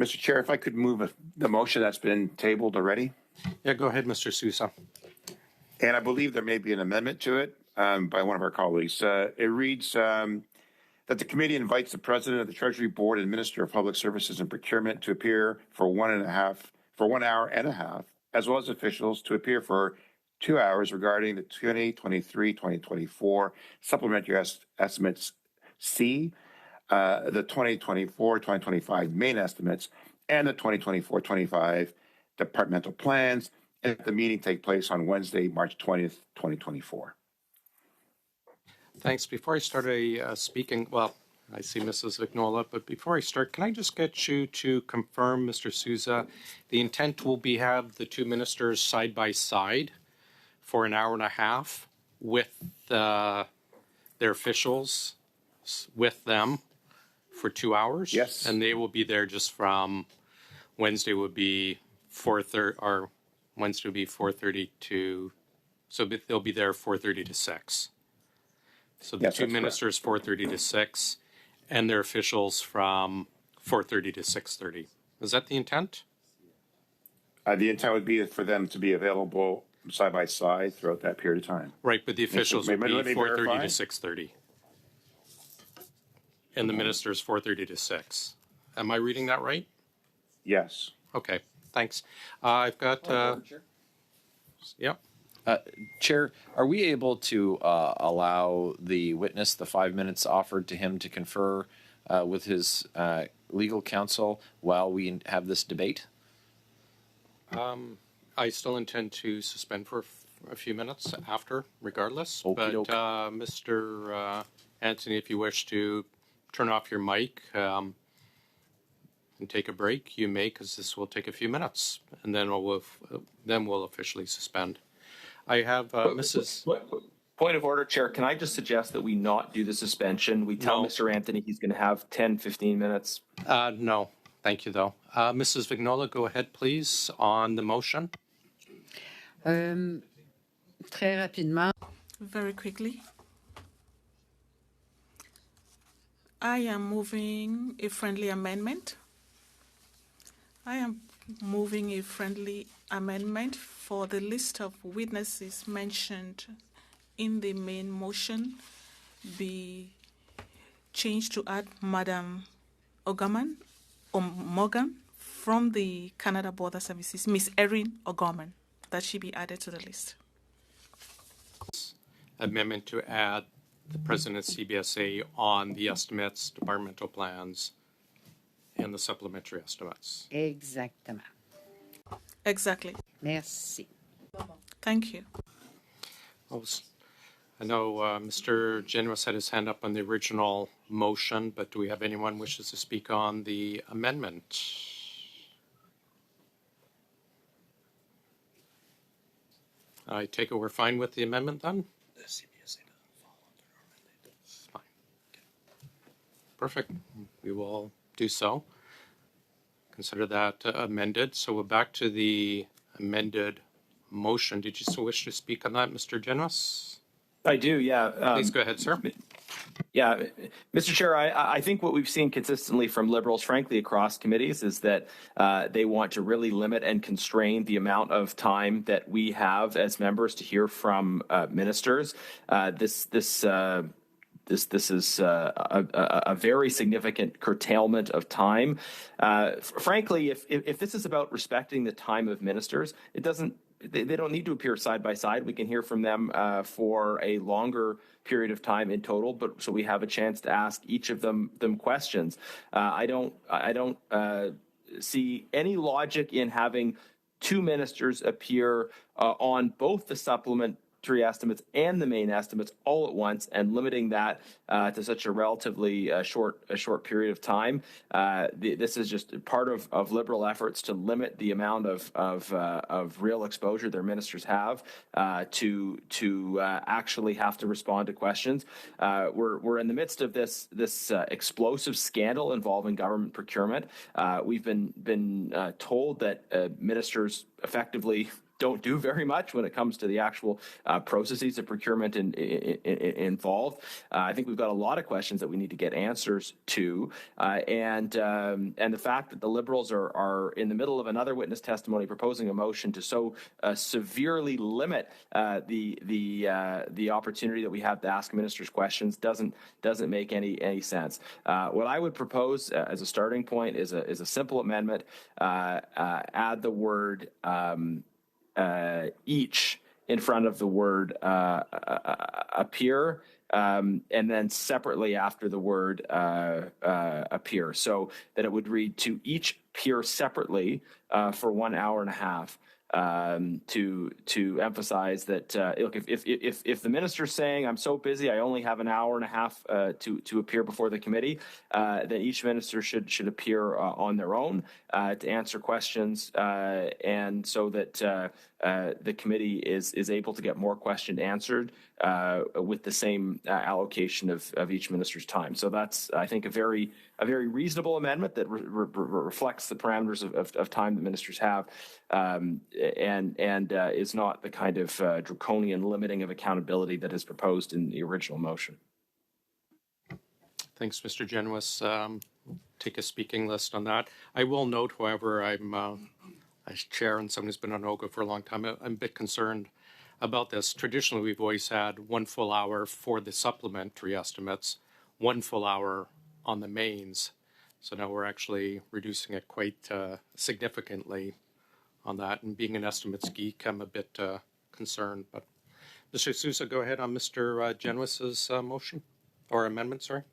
Mr. Chair, if I could move the motion that's been tabled already. Yeah, go ahead, Mr. Sousa. And I believe there may be an amendment to it by one of our colleagues. It reads that the committee invites the president of the Treasury Board and Minister of Public Services and Procurement to appear for 1 hour and a half, as well as officials to appear for 2 hours regarding the 2023-2024 supplementary estimates C, the 2024-2025 main estimates, and the 2024-25 departmental plans, and the meeting take place on Wednesday, March 20th, 2024. Thanks. Before I start speaking, well, I see Mrs. Vignola, but before I start, can I just get you to confirm, Mr. Sousa, the intent will be have the two ministers side by side for an hour and a half with their officials with them for 2 hours? Yes. And they will be there just from Wednesday would be 4:30 or Wednesday would be 4:30 to, so they'll be there 4:30 to 6. So the two ministers, 4:30 to 6, and their officials from 4:30 to 6:30. Is that the intent? The intent would be for them to be available side by side throughout that period of time. Right, but the officials would be 4:30 verify? to 6:30. And the ministers 4:30 to 6. Am I reading that right? Yes. Okay, thanks. I've got, yep. Chair, are we able to allow the witness the 5 minutes offered to him to confer with his legal counsel while we have this debate? I still intend to suspend for a few minutes after, regardless. Okey-doke. But Mr. Anthony, if you wish to turn off your mic and take a break, you may, because this will take a few minutes, and then we'll officially suspend. I have Mrs. Point of order, Chair. Can I just suggest that we not do the suspension? We tell Mr. Anthony he's going to have 10, 15 minutes. No, thank you, though. Mrs. Vignola, go ahead, please, on the motion. Très rapidement. Very quickly. I am moving a friendly amendment. I am moving a friendly amendment for the list of witnesses mentioned in the main motion be changed to add Madam O'Gorman Morgan from the Canada Border Services, Miss Erin O'Gorman, that she be added to the list. Amendment to add the President of CBSA on the estimates, departmental plans, and the supplementary estimates. Exactement. Exactly. Merci. Thank you. I know Mr. Generous had his hand up on the original motion, but do we have anyone wishes to speak on the amendment? I take it we're fine with the amendment then? The CBSA doesn't fall under our mandate. Fine. Okay. Perfect. We will do so. Consider that amended. So we're back to the amended motion. Did you still wish to speak on that, Mr. Generous? I do, yeah. Please go ahead, sir. Yeah, Mr. Chair, I think what we've seen consistently from Liberals, frankly, across committees is that they want to really limit and constrain the amount of time that we have as members to hear from ministers. This is a very significant curtailment of time. Frankly, if this is about respecting the time of ministers, they don't need to appear side by side. We can hear from them for a longer period of time in total, but so we have a chance to ask each of them questions. I don't see any logic in having two ministers appear on both the supplementary estimates and the main estimates all at once, and limiting that to such a relatively short period of time. This is just part of Liberal efforts to limit the amount of real exposure their ministers have to actually have to respond to questions. We're in the midst of this explosive scandal involving government procurement. We've been told that ministers effectively don't do very much when it comes to the actual processes of procurement involved. I think we've got a lot of questions that we need to get answers to, and the fact that the Liberals are in the middle of another witness testimony proposing a motion to so severely limit the opportunity that we have to ask ministers questions doesn't make any sense. What I would propose as a starting point is a simple amendment. Add the word each in front of the word appear, and then separately after the word appear, so that it would read to each appear separately for 1 hour and a half. To emphasize that look, if the minister's saying I'm so busy I only have an hour and a half to appear before the committee, then each minister should appear on their own to answer questions, and so that the committee is able to get more questions answered with the same allocation of each minister's time. So that's, I think, a very reasonable amendment that reflects the parameters of time that ministers have, and is not the kind of draconian limiting of accountability that is proposed in the original motion. Thanks, Mr. Genuis. Take a speaking list on that. I will note, however, I'm as chair and someone who's been on OGA for a long time, I'm a bit concerned about this. Traditionally, we've always had 1 full hour for the supplementary estimates, 1 full hour on the mains. So now we're actually reducing it quite significantly on that. And being an estimates geek, I'm a bit concerned. But Mr. Sousa, go ahead on Mr. Genuis's motion or amendment, sorry.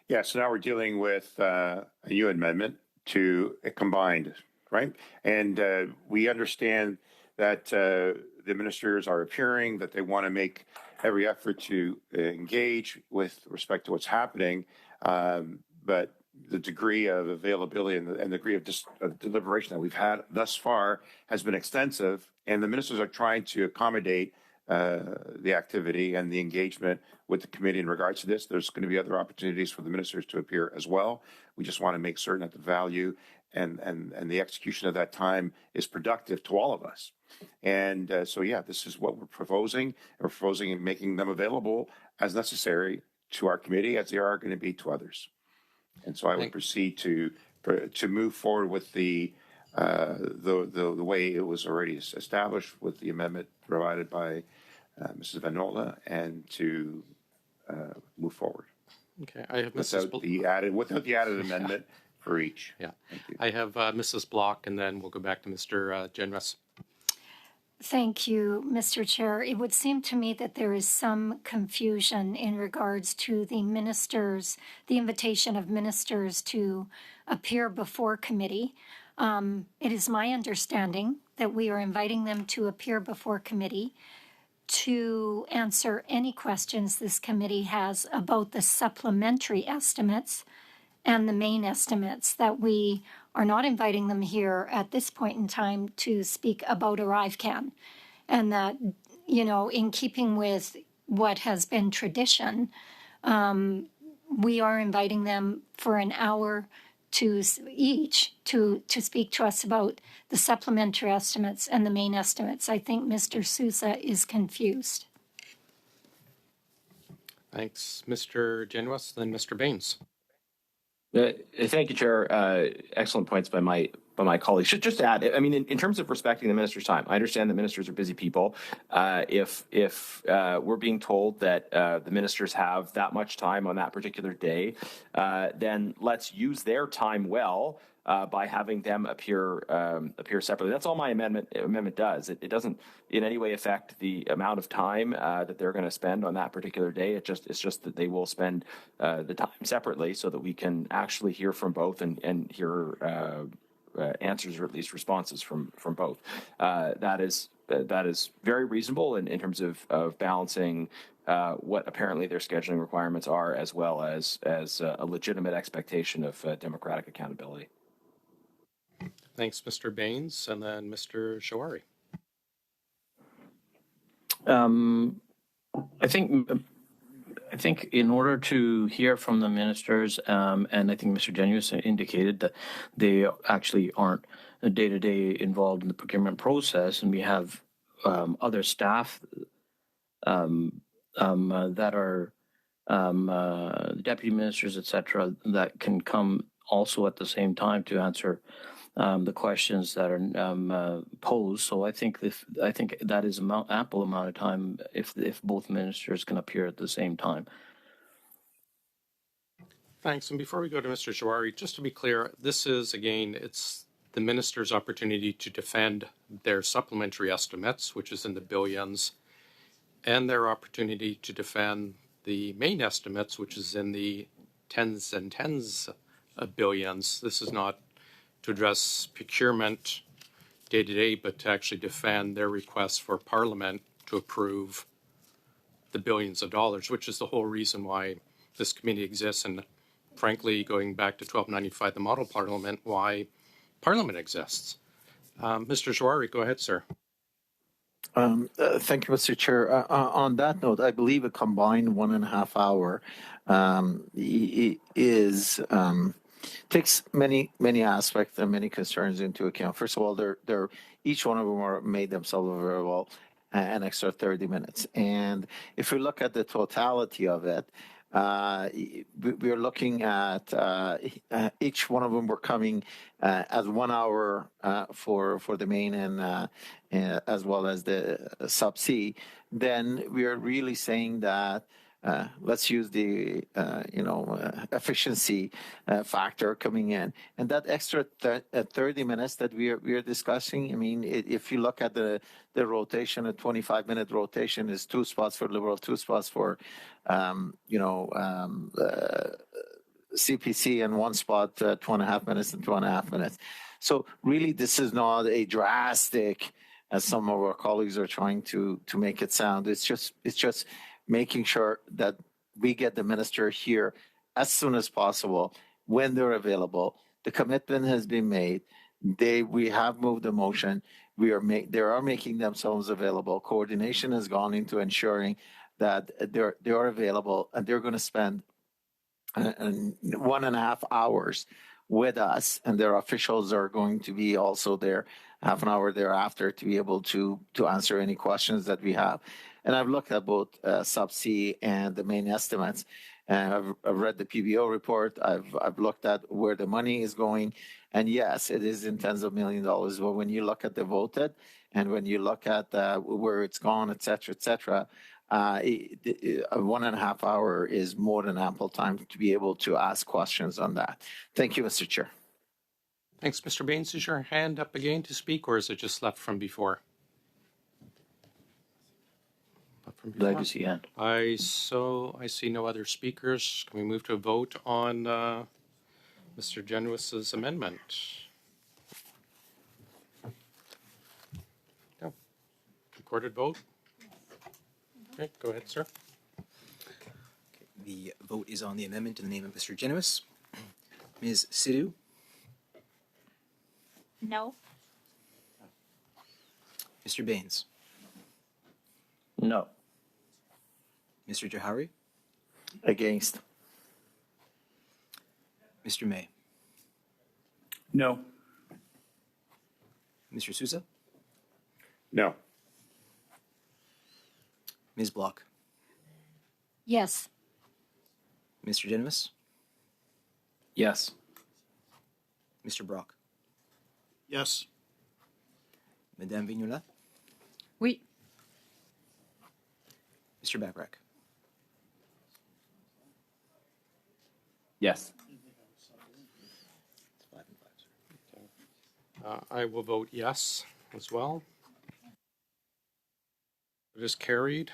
Yeah, so now we're dealing with a new amendment to a combined, right? And we understand that the ministers are appearing, that they want to make every effort to engage with respect to what's happening, but the degree of availability and the degree of deliberation that we've had thus far has been extensive, and the ministers are trying to accommodate the activity and the engagement with the committee in regards to this. There's going to be other opportunities for the ministers to appear as well. We just want to make certain that the value and the execution of that time is productive to all of us. And so, yeah, this is what we're proposing. We're proposing and making them available as necessary to our committee, as they are going to be to others. And so I would proceed to move forward with the way it was already established with the amendment provided by Mrs. Vignola, and to move forward. Okay, I have without the added amendment for each. Yeah, I have Mrs. Block, and then we'll go back to Mr. Genuis. Thank you, Mr. Chair. It would seem to me that there is some confusion in regards to the invitation of ministers to appear before committee. It is my understanding that we are inviting them to appear before committee to answer any questions this committee has about the supplementary estimates and the main estimates, that we are not inviting them here at this point in time to speak about ArriveCan. And that, in keeping with what has been tradition, we are inviting them for an hour to speak to us about the supplementary estimates and the main estimates. I think Mr. Sousa is confused. Thanks, Mr. Genuis. Then Mr. Baines. Thank you, Chair. Excellent points by my colleagues. Just to add, I mean, in terms of respecting the minister's time, I understand that ministers are busy people. If we're being told that the ministers have that much time on that particular day, then let's use their time well by having them appear separately. That's all my amendment does. It doesn't in any way affect the amount of time that they're going to spend on that particular day. It's just that they will spend the time separately so that we can actually hear from both and hear answers, or at least responses from both. That is very reasonable in terms of balancing what apparently their scheduling requirements are, as well as a legitimate expectation of democratic accountability. Thanks, Mr. Baines, and then Mr. Shawari. I think I think in order to hear from the ministers, and I think Mr. Genuis indicated that they actually aren't day-to-day involved in the procurement process, and we have other staff that are deputy ministers, et cetera, that can come also at the same time to answer the questions that are posed. So I think that is ample amount of time if both ministers can appear at the same time. Thanks. And before we go to Mr. Jawari, just to be clear, this is, again, it's the minister's opportunity to defend their supplementary estimates, which is in the billions, and their opportunity to defend the main estimates, which is in the tens and tens of billions. This is not to address procurement day to day, but to actually defend their request for Parliament to approve the billions of dollars, which is the whole reason why this committee exists. And frankly, going back to 1295, the model Parliament, why Parliament exists. Mr. Jawari, go ahead, sir. Thank you, Mr. Chair. On that note, I believe a combined 1.5 hour takes many aspects and many concerns into account. First of all, they're each one of them are made themselves available an extra 30 minutes. And if we look at the totality of it, we're looking at each one of them were coming as 1 hour for the main and as well as the sub-C. Then we are really saying that let's use the efficiency factor coming in, and that extra 30 minutes that we are discussing. I mean, if you look at the rotation, a 25-minute rotation is 2 spots for Liberal, 2 spots for CPC, and 1 spot 2.5 minutes and 2.5 minutes. So really, this is not a drastic, as some of our colleagues are trying to make it sound. It's just making sure that we get the minister here as soon as possible when they're available. The commitment has been made. We have moved the motion. They are making themselves available. Coordination has gone into ensuring that they are available, and they're going to spend 1.5 hours with us, and their officials are going to be also there half an hour thereafter to be able to answer any questions that we have. And I've looked at both sub-C and the main estimates. I've read the PBO report. I've looked at where the money is going. And yes, it is in tens of millions of dollars. But when you look at the voted and when you look at where it's gone, et cetera, 1.5 hour is more than ample time to be able to ask questions on that. Thank you, Mr. Chair. Thanks, Mr. Baines. Is your hand up again to speak, or is it just left from before? Glad to see hand. I see no other speakers. Can we move to a vote on Mr. Genuis's amendment? No. Recorded vote? Okay, go ahead, sir. Okay, the vote is on the amendment in the name of Mr. Genuis. Ms. Sidhu? No. Mr. Baines? No. Mr. Jahari? Against. Mr. May? No. Mr. Sousa? No. Ms. Block? Yes. Mr. Genuis? Yes. Mr. Brock? Yes. Madame Vignola? Oui. Mr. Backrack? Yes. It's 5 and 5, sir. I will vote yes as well. It is carried.